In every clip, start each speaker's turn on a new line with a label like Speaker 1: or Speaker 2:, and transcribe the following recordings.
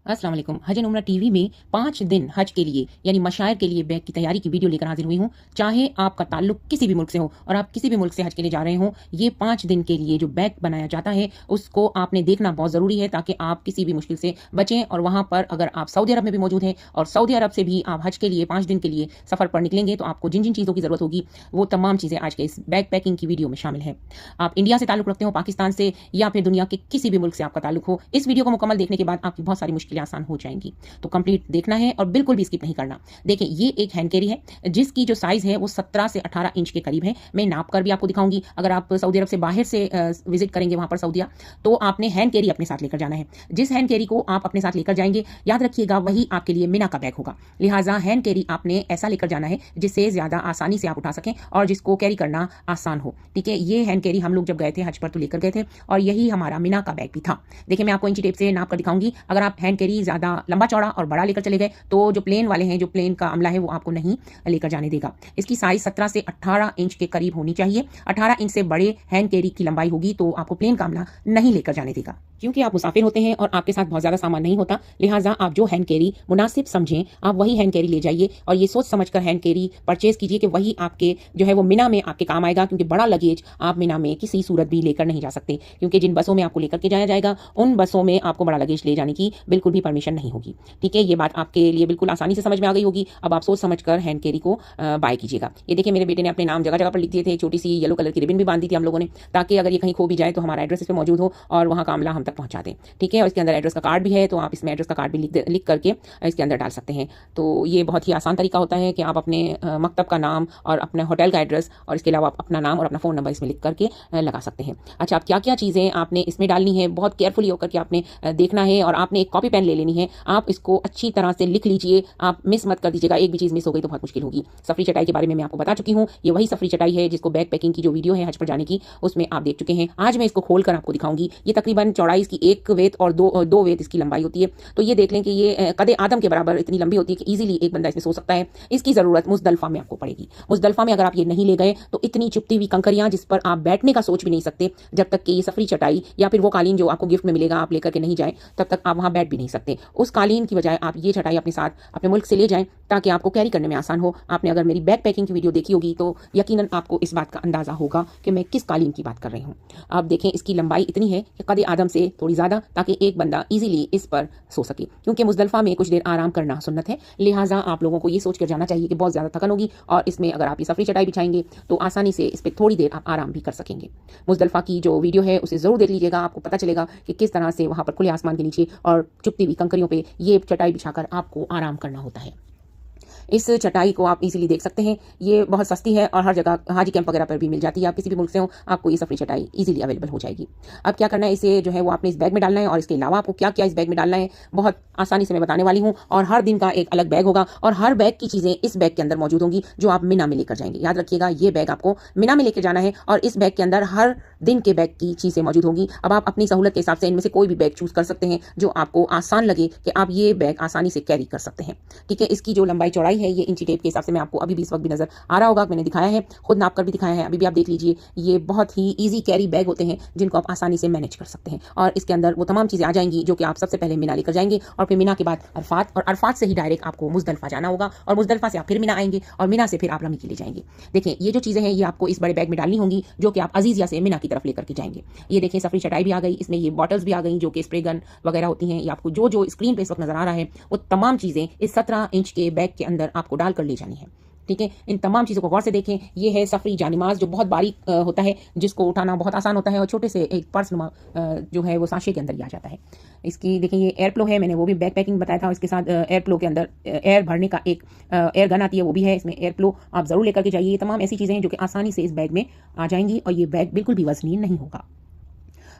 Speaker 1: अस्सलाम वालेकुम। हज उम्रा टीवी में 5 दिन हज के लिए यानी मशायर के लिए बैग की तैयारी की वीडियो लेकर हाजिर हुई हूँ। चाहे आपका ताल्लुक किसी भी मुल्क से हो और आप किसी भी मुल्क से हज के लिए जा रहे हो, ये 5 दिन के लिए जो बैग बनाया जाता है उसको आपने देखना बहुत ज़रूरी है ताकि आप किसी भी मुश्किल से बचें। और वहाँ पर अगर आप सऊदी अरब में भी मौजूद हैं और सऊदी अरब से भी आप हज के लिए 5 दिन के लिए सफ़र पर निकलेंगे तो आपको जिन जिन चीज़ों की ज़रूरत होगी वो तमाम चीज़ें आज के इस बैग पैकिंग की वीडियो में शामिल है। आप इंडिया से ताल्लुक रखते हो, पाकिस्तान से या फिर दुनिया के किसी भी मुल्क से आपका ताल्लुक हो, इस वीडियो को मुकम्मल देखने के बाद आपकी बहुत सारी मुश्किलें आसान हो जाएंगी। तो कंप्लीट देखना है और बिल्कुल भी स्किप नहीं करना। देखिए ये एक हैंड कैरी है जिसकी जो साइज है वो 17 से 18 इंच के करीब है। मैं नाप कर भी आपको दिखाऊंगी। अगर आप सऊदी अरब से बाहर से विजिट करेंगे वहां पर सऊदिया, तो आपने हैंड कैरी अपने साथ लेकर जाना है। जिस हैंड कैरी को आप अपने साथ लेकर जाएंगे याद रखिएगा वही आपके लिए मिना का बैग होगा। लिहाजा हैंड कैरी आपने ऐसा लेकर जाना है जिससे ज्यादा आसानी से आप उठा सकें और जिसको कैरी करना आसान हो। ठीक है, ये हैंड कैरी हम लोग जब गए थे हज पर तो लेकर गए थे और यही हमारा मिना का बैग भी था। देखिए मैं आपको इंची टेप से नाप कर दिखाऊंगी। अगर आप हैंड कैरी ज्यादा लंबा चौड़ा और बड़ा लेकर चले गए तो जो प्लेन वाले हैं, जो प्लेन का अमला है वो आपको नहीं लेकर जाने देगा। इसकी साइज 17 से 18 इंच के करीब होनी चाहिए। 18 इंच से बड़े हैंड कैरी की लंबाई होगी तो आपको प्लेन का अमला नहीं लेकर जाने देगा, क्योंकि आप मुसाफिर होते हैं और आपके साथ बहुत ज्यादा सामान नहीं होता। लिहाजा आप जो हैंड कैरी मुनासिब समझें आप वही हैंड कैरी ले जाइए और ये सोच समझकर हैंड कैरी परचेज कीजिए कि वही आपके जो है वो मिना में आपके काम आएगा। क्योंकि बड़ा लगेज आप मिना में किसी सूरत भी लेकर नहीं जा सकते, क्योंकि जिन बसों में आपको लेकर के जाया जाएगा उन बसों में आपको बड़ा लगेज ले जाने की बिल्कुल भी परमिशन नहीं होगी। ठीक है, ये बात आपके लिए बिल्कुल आसानी से समझ में आ गई होगी। अब आप सोच समझकर हैंड कैरी को बाय कीजिएगा। ये देखिए मेरे बेटे ने अपने नाम जगह जगह पर लिख दिए थे। छोटी सी येलो कलर की रिबन भी बांध दी थी हम लोगों ने, ताकि अगर ये कहीं खो भी जाए तो हमारा एड्रेस इस पर मौजूद हो और वहाँ का अमला हम तक पहुँचा दें। ठीक है, और इसके अंदर एड्रेस का कार्ड भी है, तो आप इसमें एड्रेस का कार्ड भी लिख करके इसके अंदर डाल सकते हैं। तो ये बहुत ही आसान तरीका होता है कि आप अपने मकतब का नाम और अपने होटल का एड्रेस और इसके अलावा अपना नाम और अपना फ़ोन नंबर इसमें लिख करके लगा सकते हैं। अच्छा, अब क्या क्या चीज़ें आपने इसमें डालनी है बहुत केयरफुली होकर के आपने देखना है और आपने एक कॉपी पेन ले लेनी है। आप इसको अच्छी तरह से लिख लीजिए, आप मिस मत कर दीजिएगा। एक भी चीज़ मिस हो गई तो बहुत मुश्किल होगी। सफरी चटाई के बारे में मैं आपको बता चुकी हूँ। ये वही सफरी चटाई है जिसको बैग पैकिंग की जो वीडियो है हज पर जाने की उसमें आप देख चुके हैं। आज मैं इसको खोल कर आपको दिखाऊंगी। ये तकरीबन चौड़ाई इसकी 1 वेत और दो वेत इसकी लंबाई होती है। तो ये देख लें कि ये कदे आदम के बराबर इतनी लंबी होती है कि ईजिली एक बंदा इसमें सो सकता है। इसकी ज़रूरत मुजदलफा में आपको पड़ेगी। मुजदलफा में अगर आप ये नहीं ले गए तो इतनी चुपती हुई कंकरियाँ जिस पर आप बैठने का सोच भी नहीं सकते, जब तक कि ये सफरी चटाई या फिर वो कालीन जो आपको गिफ्ट में मिलेगा आप लेकर के नहीं जाए तब तक आप वहाँ बैठ भी नहीं सकते। उस कालीन की बजाय आप ये चटाई अपने साथ अपने मुल्क से ले जाएं ताकि आपको कैरी करने में आसान हो। आपने अगर मेरी बैग पैकिंग की वीडियो देखी होगी तो यकीनन आपको इस बात का अंदाजा होगा कि मैं किस कालीन की बात कर रही हूँ। आप देखें इसकी लंबाई इतनी है कि कद आदम से थोड़ी ज़्यादा, ताकि एक बंदा इजीली इस पर सो सके। क्योंकि मुजदलफा में कुछ देर आराम करना सुन्नत है। लिहाजा आप लोगों को ये सोच कर जाना चाहिए कि बहुत ज़्यादा थकन होगी और इसमें अगर आप ये सफरी चटाई बिछाएंगे तो आसानी से इस पर थोड़ी देर आप आराम भी कर सकेंगे। मुजदलफा की जो वीडियो है उसे ज़रूर देख लीजिएगा, आपको पता चलेगा कि किस तरह से वहाँ पर खुले आसमान के नीचे और चुपती हुई कंकरियों पर ये चटाई बिछाकर आपको आराम करना होता है। इस चटाई को आप इजीली देख सकते हैं। ये बहुत सस्ती है और हर जगह हाजी कैंप वगैरह पर भी मिल जाती है। आप किसी भी मुल्क से हो आपको ये सफरी चटाई इजीली अवेलेबल हो जाएगी। अब क्या करना है, इसे जो है वो आपने इस बैग में डालना है और इसके अलावा आपको क्या क्या इस बैग में डालना है बहुत आसानी से मैं बताने वाली हूँ। और हर दिन का एक अलग बैग होगा और हर बैग की चीज़ें इस बैग के अंदर मौजूद होंगी जो आप मिना में लेकर जाएंगे। याद रखिएगा ये बैग आपको मिना में लेकर जाना है और इस बैग के अंदर हर दिन के बैग की चीज़ें मौजूद होंगी। अब आप अपनी सहूलत के हिसाब से इनमें से कोई भी बैग चूज कर सकते हैं जो आपको आसान लगे कि आप ये बैग आसानी से कैरी कर सकते हैं। ठीक है, इसकी जो लंबाई चौड़ाई है ये इंची टेप के हिसाब से मैं आपको अभी भी इस वक्त भी नजर आ रहा होगा, मैंने दिखाया है, खुद नाप कर भी दिखाया है। अभी भी आप देख लीजिए, ये बहुत ही इजी कैरी बैग होते हैं जिनको आप आसानी से मैनेज कर सकते हैं। और इसके अंदर वो तमाम चीज़ें आ जाएंगी जो कि आप सबसे पहले मिना लेकर जाएंगे और फिर मिना के बाद अरफात, और अरफात से ही डायरेक्ट आपको मुजदलफा जाना होगा और मुजदलफा से आप फिर मिना आएंगे और मिना से फिर आप रमी के लिए जाएंगे। देखिए ये जो चीज़ें हैं ये आपको इस बड़े बैग में डालनी होंगी जो कि आप अजीजिया से मिना की तरफ लेकर के जाएंगे। ये देखिए सफरी चटाई भी आ गई, इसमें ये बॉटल्स भी आ गई जो कि स्प्रे गन वगैरह होती हैं। ये आपको जो जो स्क्रीन पे इस वक्त नजर आ रहा है वो तमाम चीज़ें इस 17 इंच के बैग के अंदर आपको डालकर ले जानी है। ठीक है, इन तमाम चीज़ों को गौर से देखें। ये है सफरी जानिमाज जो बहुत बारीक होता है, जिसको उठाना बहुत आसान होता है और छोटे से एक पर्स नुमा जो है वो साशे के अंदर ही आ जाता है। इसकी देखिए ये एयर प्लो है, मैंने वो भी बैग पैकिंग बताया था। इसके साथ एयर प्लो के अंदर एयर भरने का एक एयर गन आती है, वो भी है। इसमें एयर प्लो आप ज़रूर लेकर के जाइए। ये तमाम ऐसी चीज़ें हैं जो कि आसानी से इस बैग में आ जाएंगी और ये बैग बिल्कुल भी वजनी नहीं होगा।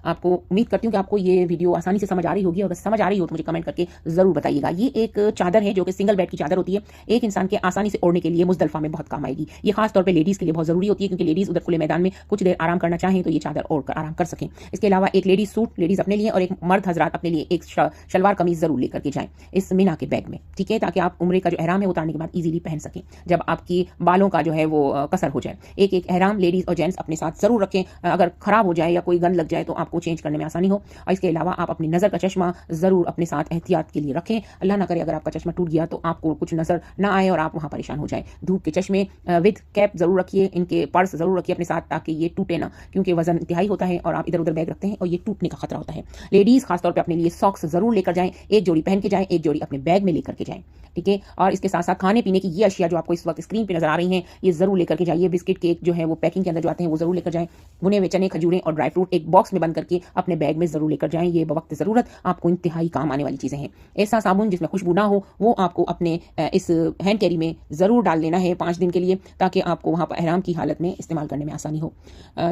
Speaker 1: आपको उम्मीद करती हूँ कि आपको ये वीडियो आसानी से समझ आ रही होगी। अगर समझ आ रही हो तो मुझे कमेंट करके ज़रूर बताइएगा। ये एक चादर है जो कि सिंगल बेड की चादर होती है, एक इंसान के आसानी से ओढ़ने के लिए मुजदलफा में बहुत काम आएगी। ये खास तौर पे लेडीज़ के लिए बहुत ज़रूरी होती है, क्योंकि लेडीज़ उधर खुले मैदान में कुछ देर आराम करना चाहें तो ये चादर ओढ़ कर आराम कर सकें। इसके अलावा एक लेडीज़ सूट लेडीज़ अपने लिए और एक मर्द हजरात अपने लिए एक शलवार कमीज ज़रूर लेकर के जाएँ इस मिना के बैग में। ठीक है, ताकि आप उम्रे का जो एहराम है उतारने के बाद ईजिली पहन सकें जब आपकी बालों का जो है वो कसर हो जाए। एक एक एहराम लेडीज़ और जेंट्स अपने साथ ज़रूर रखें। अगर ख़राब हो जाए या कोई गंद लग जाए तो आप आपको चेंज करने में आसानी हो। और इसके अलावा आप अपनी नज़र का चश्मा ज़रूर अपने साथ एहतियात के लिए रखें। अल्लाह ना करे अगर आपका चश्मा टूट गया तो आपको कुछ नज़र ना आए और आप वहाँ परेशान हो जाए। धूप के चश्मे विद कैप ज़रूर रखिए, इनके पर्स ज़रूर रखिए अपने साथ ताकि ये टूटे ना, क्योंकि वजन इंतहाई होता है और आप इधर उधर बैग रखते हैं और ये टूटने का खतरा होता है। लेडीज़ खासतौर पर अपने लिए सॉक्स ज़रूर लेकर जाएं, एक जोड़ी पहन के जाएं, एक जोड़ी अपने बैग में लेकर के जाएं, ठीक है। और इसके साथ साथ खाने पीने की ये अशिया जो आपको इस वक्त स्क्रीन पे नजर आ रही हैं ये जरूर लेकर के जाइए। बिस्किट केक जो है वो पैकिंग के अंदर जो आते हैं वो जरूर लेकर जाएं। भुने हुए चने, खजूरें और ड्राई फ्रूट एक बॉक्स में बंद करके अपने बैग में जरूर लेकर जाएं। ये बवक्त ज़रूरत आपको इंतहाई काम आने वाली चीज़ें हैं। ऐसा साबुन जिसमें खुशबू ना हो वो आपको अपने इस हैंड कैरी में ज़रूर डाल लेना है 5 दिन के लिए, ताकि आपको वहाँ पर एहराम की हालत में इस्तेमाल करने में आसानी हो।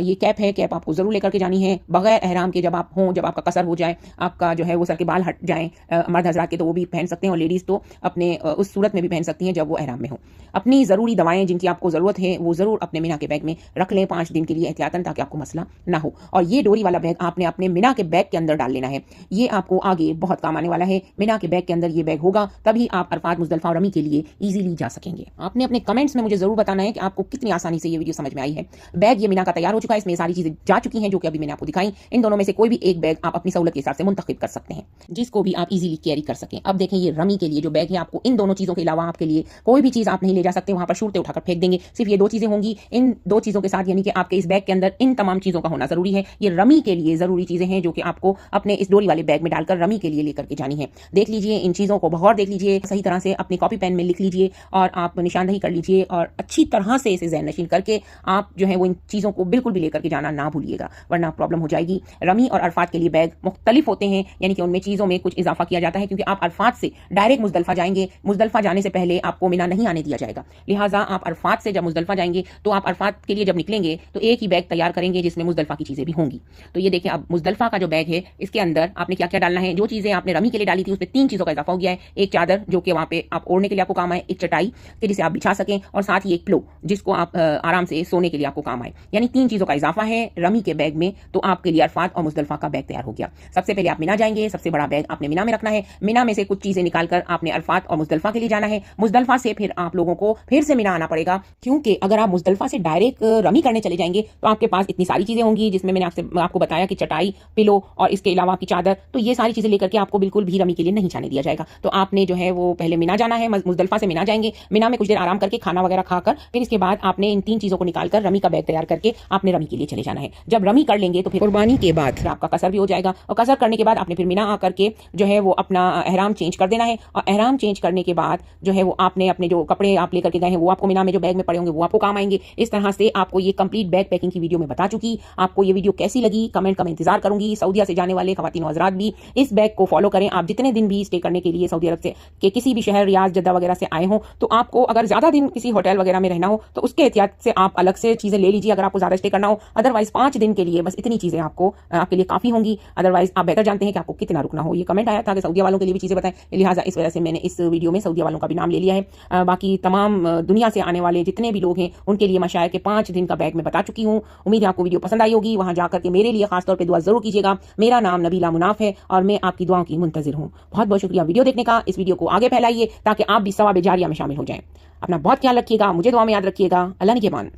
Speaker 1: ये कैप है, कैप आपको ज़रूर लेकर के जानी है बगैर एहराम के। जब आप हों, जब आपका कसर हो जाए, आपका जो है वो सर के बाल हट जाएं, मर्द हजरात के तो वो भी पहन सकते हैं और लेडीज़ तो अपने उस सूरत में भी पहन सकती हैं जब वो एहराम में हो। अपनी ज़रूरी दवाएं जिनकी आपको ज़रूरत है वो ज़रूर अपने मिना के बैग में रख लें 5 दिन के लिए एहतियातन, ताकि आपको मसला ना हो। और ये डोरी वाला बैग आपने अपने मिना के बैग के अंदर डाल लेना है। ये आपको आगे बहुत काम आने वाला है। मिना के बैग के अंदर ये बैग होगा, तभी आप अरफात, मुज़दलिफा और रमी के लिए ईजिली जा सकेंगे। आपने अपने कमेंट्स में मुझे ज़रूर बताना है कि आपको कितनी आसानी से ये वीडियो समझ में आई है। बैग ये मिना का तैयार हो चुका है, इसमें सारी चीज़ें जा चुकी हैं जो कि अभी मैंने आपको दिखाई। इन दोनों में से कोई भी एक बैग आप अपनी सहूलत के हिसाब से मुंतखब कर सकते हैं, जिसको भी आप इजीली कैरी कर सकें। अब देखें ये रमी के लिए जो बैग है, आपको इन दोनों चीज़ों के अलावा आपके लिए कोई भी चीज़ आप नहीं ले जा सकते, वहाँ पर शूरतें उठाकर फेंक देंगे। सिर्फ ये 2 चीज़ें होंगी। इन 2 चीज़ों के साथ यानी कि आपके इस बैग के अंदर इन तमाम चीज़ों का होना ज़रूरी है। ये रमी के लिए ज़रूरी चीज़ें हैं जो कि आपको अपने इस डोरी वाले बैग में डालकर रमी के लिए लेकर के जानी है। देख लीजिए, इन चीज़ों को बहुत देख लीजिए, सही तरह से अपनी कॉपी पेन में लिख लीजिए और आप निशानदही कर लीजिए और अच्छी तरह से इसे ज़हन नशीन करके आप जो है वो इन चीज़ों को बिल्कुल भी लेकर के जाना ना भूलिएगा, वरना प्रॉब्लम हो जाएगी। रमी और अरफात के लिए बैग मुख्तलिफ होते हैं, यानी कि उनमें चीज़ों में कुछ इजाफा किया जाता है, क्योंकि आप अरफात से डायरेक्ट मुज़दलिफा जाएंगे। मुज़दलिफा जाने से पहले आपको मिना नहीं आने दिया जाएगा, लिहाजा आप अरफात से जब मुज़दलिफा जाएंगे तो आप अरफात के लिए जब निकलेंगे तो एक ही बैग तैयार करेंगे जिसमें मुज़दलिफा की चीज़ें भी होंगी। तो ये देखिए, अब मुज़दलिफा का जो बैग है इसके अंदर आपने क्या क्या डालना है। जो चीज़ें आपने रमी के लिए डाली थी उसमें 3 चीज़ों का इजाफा हो गया है। एक चादर जो कि वहाँ पे आप ओढ़ने के लिए आपको काम आए, एक चटाई कि जिसे आप बिछा सकें, और साथ ही एक पिलो जिसको आप आराम से सोने के लिए आपको काम आए। यानी 3 चीज़ों का इजाफा है रमी के बैग में। तो आपके लिए अरफात और मुज़दलिफा का बैग तैयार हो गया। सबसे पहले आप मिना जाएंगे, सबसे बड़ा बैग आपने मिना में रखना है। मिना में से कुछ चीज़ें निकालकर आपने अरफात और मुज़दलिफा के लिए जाना है। मुज़दलिफा से फिर आप लोगों को फिर से मिना आना पड़ेगा, क्योंकि अगर आप मुज़दलिफा से डायरेक्ट रमी करने चले जाएंगे तो आपके पास इतनी सारी चीज़ें होंगी, जिसमें मैंने आपको बताया कि चटाई, पिलो और इसके अलावा आपकी चादर। तो ये सारी चीज़ें लेकर के आपको बिल्कुल भी रमी के लिए नहीं जाने दिया जाएगा। तो आपने जो है वो पहले मिना जाना है, मुज़दलिफा से मिना जाएंगे, मिना में कुछ देर आराम करके खाना वगैरह खाकर फिर इसके बाद आपने इन 3 चीज़ों को निकालकर रमी का बैग तैयार करके आपने रमी के लिए चले जाना है। जब रमी कर लेंगे तो फिर कुर्बानी के बाद फिर आपका कसर भी हो जाएगा, और कसर करने के बाद आपने फिर मिना आकर के जो है वो अपना एहराम चेंज कर देना है। और एहराम चेंज करने के बाद जो है वो आपने अपने जो कपड़े आप लेकर के गए हैं वो आपको मिना में जो बैग में पड़े होंगे वो आपको काम आएंगे। इस तरह से आपको ये कंप्लीट बैग पैकिंग की वीडियो में बता चुकी। आपको ये वीडियो कैसी लगी कमेंट का मैं इंतजार करूंगी। सऊदीया से जाने वाले खवातीन और हज़रात भी इस बैग को फॉलो करें। आप जितने दिन भी स्टे करने के लिए सऊदी अरब से के किसी भी शहर, रियाद, जद्दा वगैरह से आए हो, तो आपको अगर ज्यादा दिन किसी होटल वगैरह में रहना हो तो उसके एहतियात से आप अलग से चीजें ले लीजिए, अगर आपको ज्यादा स्टे करना हो। अदरवाइज 5 दिन के लिए बस इतनी चीजें आपको आपके लिए काफी होंगी। अदरवाइज आप बेहतर जानते हैं कि आपको कितना रुकना हो। ये कमेंट आया था कि सऊदीया वालों के लिए भी चीजें बताएं, लिहाजा इस वजह से मैंने इस वीडियो में सऊदीया वालों का भी नाम ले लिया है। बाकी तमाम दुनिया से आने वाले जितने भी लोग हैं उनके लिए मशायर के 5 दिन का बैग में बता चुकी हूँ। उम्मीद है आपको वीडियो पसंद आई होगी। वहां जाकर के मेरे लिए खासतौर पर दुआ जरूर कीजिएगा। मेरा नाम नबीला मुनाफ है और मैं आपकी दुआओं की मुंतजिर हूँ। बहुत बहुत शुक्रिया वीडियो देखने का। इस वीडियो को आगे फैलाइए ताकि आप भी सवाब जारिया में शामिल हो जाएं। अपना बहुत ख्याल रखिएगा, मुझे दुआ में याद रखिएगा। अल्लाह निगहबान।